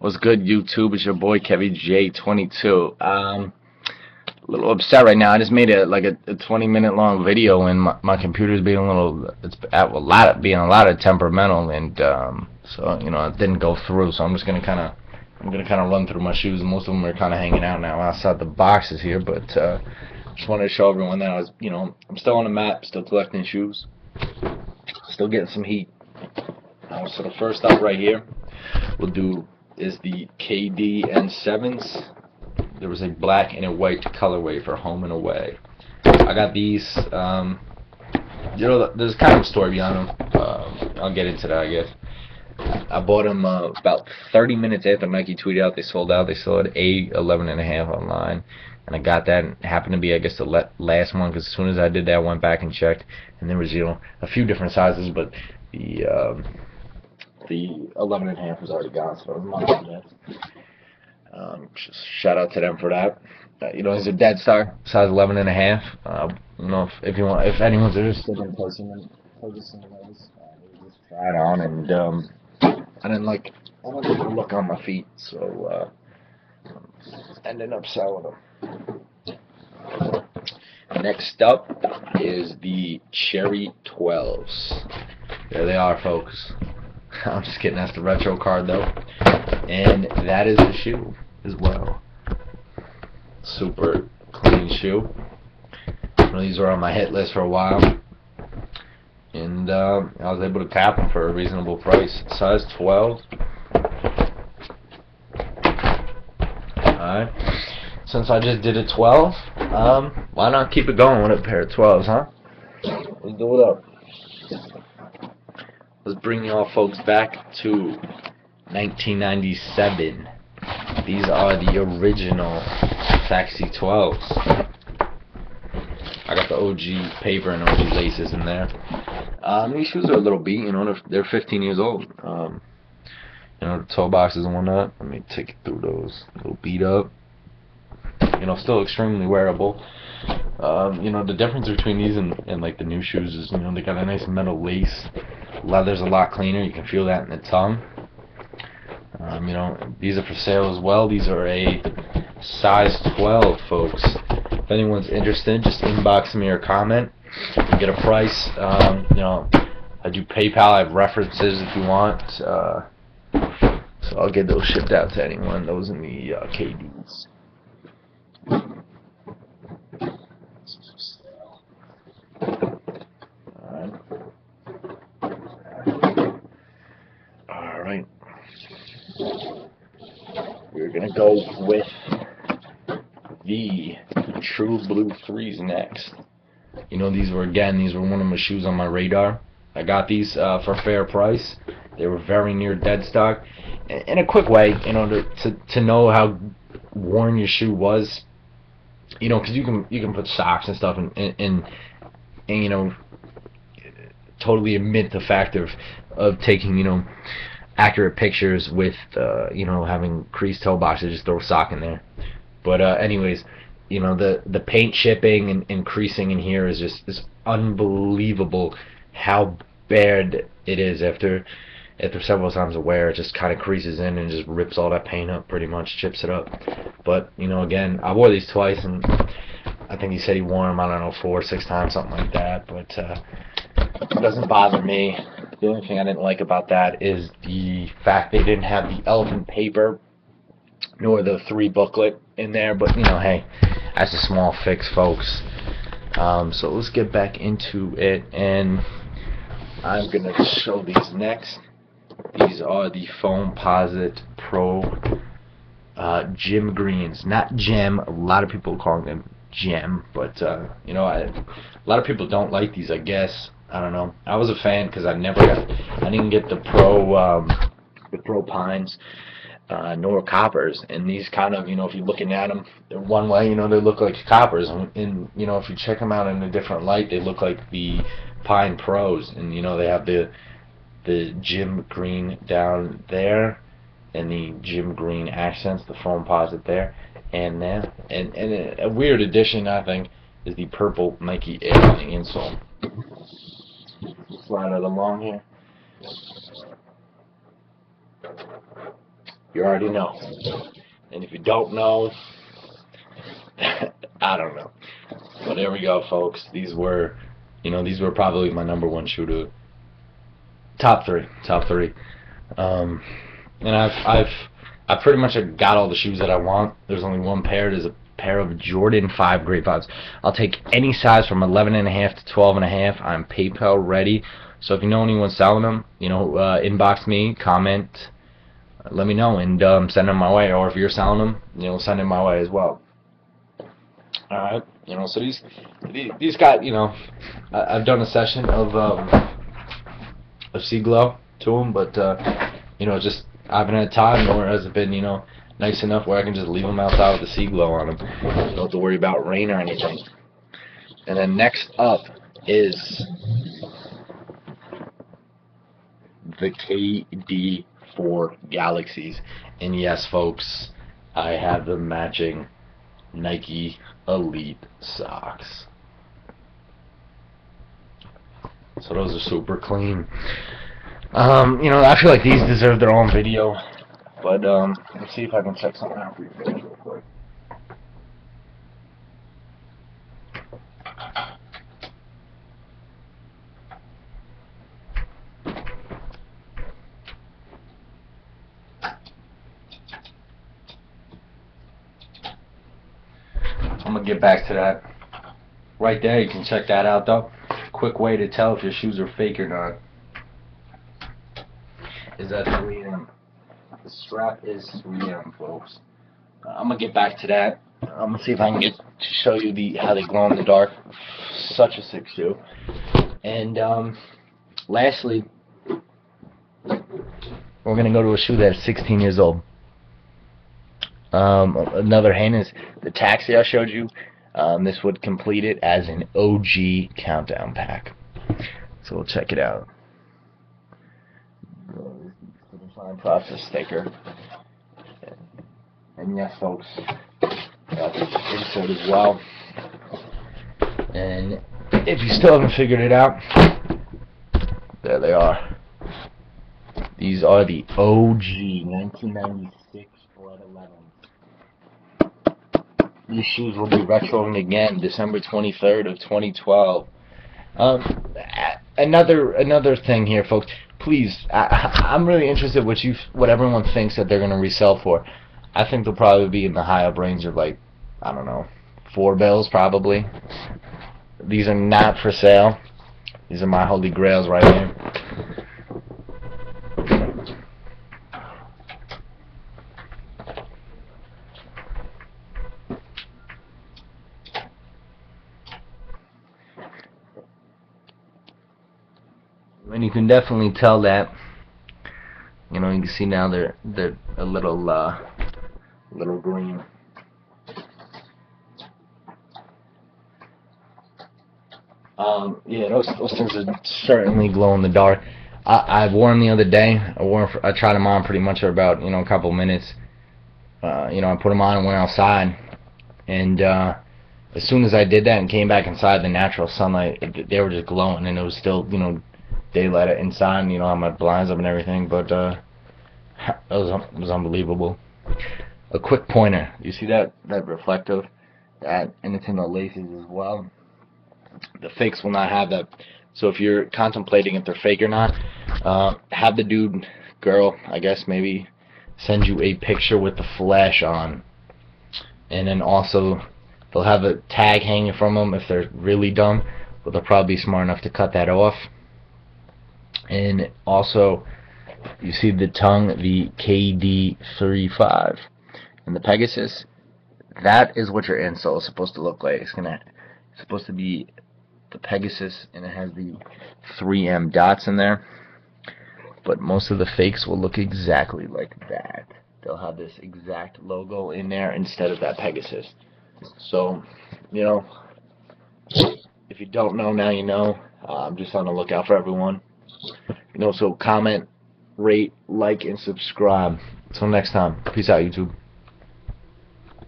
What's good, YouTube? It's your boy Kevin J22. A little upset right now. I just made a 20-minute long video, and my computer's being being a lot of temperamental, and so it didn't go through. So I'm gonna kind of run through my shoes. Most of them are kind of hanging out now outside the boxes here, but just wanted to show everyone that I'm still on the map, still collecting shoes, still getting some heat. So the first up right here we'll do is the KD N7s. There was a black and a white colorway for home and away. I got these. There's kind of a story behind them. I'll get into that, I guess. I bought them about 30 minutes after Nike tweeted out they sold out. They still had A11.5 online, and I got that. And it happened to be, I guess, the last one, because as soon as I did that, I went back and checked, and there was a few different sizes, but the 11.5 was already gone, so I was not just shout out to them for that. These are dead stock, size 11.5. If anyone's interested in purchasing those, just try it on. And I didn't like the look on my feet, so ended up selling them. Next up is the Cherry 12s. There they are, folks. I'm just kidding, that's the retro card though. And that is the shoe as well. Super clean shoe. These were on my hit list for a while, and I was able to tap them for a reasonable price. Size 12. Alright. Since I just did a 12, why not keep it going with a pair of 12s, huh? Let's do it up. Let's bring y'all folks back to 1997. These are the original Taxi 12s. I got the OG paper and OG laces in there. These shoes are a little beat, they're 15 years old. The toe boxes and whatnot. Let me take you through those. A little beat up. Still extremely wearable. The difference between these and like the new shoes is, they got a nice metal lace. Leather's a lot cleaner. You can feel that in the tongue. These are for sale as well. These are a size 12, folks. If anyone's interested, just inbox me or comment and get a price. I do PayPal. I have references if you want. So I'll get those shipped out to anyone. Those in the KDs. Alright. We're gonna go with the True Blue 3s next. These were one of my shoes on my radar. I got these for a fair price. They were very near dead stock. In a quick way, to know how worn your shoe was, because you can put socks and stuff and totally omit the fact of taking accurate pictures with having creased toe boxes. Just throw a sock in there. But anyways, the paint chipping and creasing in here is just unbelievable. How bad it is after several times of wear. It just kind of creases in and just rips all that paint up, pretty much chips it up. But again, I wore these twice, and I think he said he wore them, I don't know, 4 or 6 times, something like that. But it doesn't bother me. The only thing I didn't like about that is the fact they didn't have the elephant paper nor the 3 booklet in there. But hey, that's a small fix, folks. So let's get back into it, and I'm gonna show these next. These are the Foamposite Pro Gym Greens, not gem. A lot of people call them gem, but a lot of people don't like these, I guess. I don't know. I was a fan because I didn't get the Pro Pines nor coppers, and these kind of, if you're looking at them one way, they look like coppers, and if you check them out in a different light, they look like the Pine Pros, and they have the gym green down there and the gym green accents, the Foamposite there, and a weird addition, I think, is the purple Nike Air on the insole. Slide it along here. you already know. And if you don't know, I don't know. But there we go, folks. These were, these were probably my number one shooter. Top three. Um, and I've pretty much got all the shoes that I want. There's only one pair. There's a pair of Jordan 5 Great Vibes. I'll take any size from 11.5 to 12.5. I'm PayPal ready. So if you know anyone selling them, inbox me, comment, let me know, and send them my way. Or if you're selling them, send them my way as well. All right, so these got, I've done a session of Sea Glow to them, but just I haven't had time, nor has it been, nice enough where I can just leave them outside with the Sea Glow on them. You don't have to worry about rain or anything. And then next up is the KD4 Galaxies. And yes, folks, I have the matching Nike Elite socks. So those are super clean. I feel like these deserve their own video. But let's see if I can check something out for you guys real quick. I'm gonna get back to that. Right there, you can check that out though. Quick way to tell if your shoes are fake or not is that 3M. The strap is 3M, folks. I'm gonna get back to that. I'm gonna see if I can get to show you how they glow in the dark. Such a sick shoe. And lastly, we're gonna go to a shoe that's 16 years old. Another hand is the Taxi I showed you. This would complete it as an OG countdown pack. So we'll check it out. The design process sticker. And yes, folks, got this insert as well. And if you still haven't figured it out, there they are. These are the OG 1996 Bred 11. These shoes will be retroing again December 23rd of 2012. Another thing here, folks. Please, I'm really interested what everyone thinks that they're gonna resell for. I think they'll probably be in the high up range of, like, I don't know, $4 probably. These are not for sale. These are my holy grails right here. And you can definitely tell that, you can see now they're a little green. Yeah, those things are certainly glow in the dark. I wore them the other day. I tried them on pretty much for about a couple minutes. I put them on and went outside, and as soon as I did that and came back inside the natural sunlight, they were just glowing, and it was still daylight inside, and I had my blinds up and everything, but it was unbelievable. A quick pointer, you see that reflective, and it's in the laces as well. The fakes will not have that. So if you're contemplating if they're fake or not, have the girl, I guess, maybe send you a picture with the flash on, and then also they'll have a tag hanging from them if they're really dumb, but they'll probably be smart enough to cut that off. And also, you see the tongue, the KD35, and the Pegasus. That is what your insole is supposed to look like. It's supposed to be the Pegasus, and it has the 3M dots in there. But most of the fakes will look exactly like that. They'll have this exact logo in there instead of that Pegasus. So, if you don't know, now you know. I'm just on the lookout for everyone. So comment, rate, like, and subscribe. Until next time, peace out, YouTube.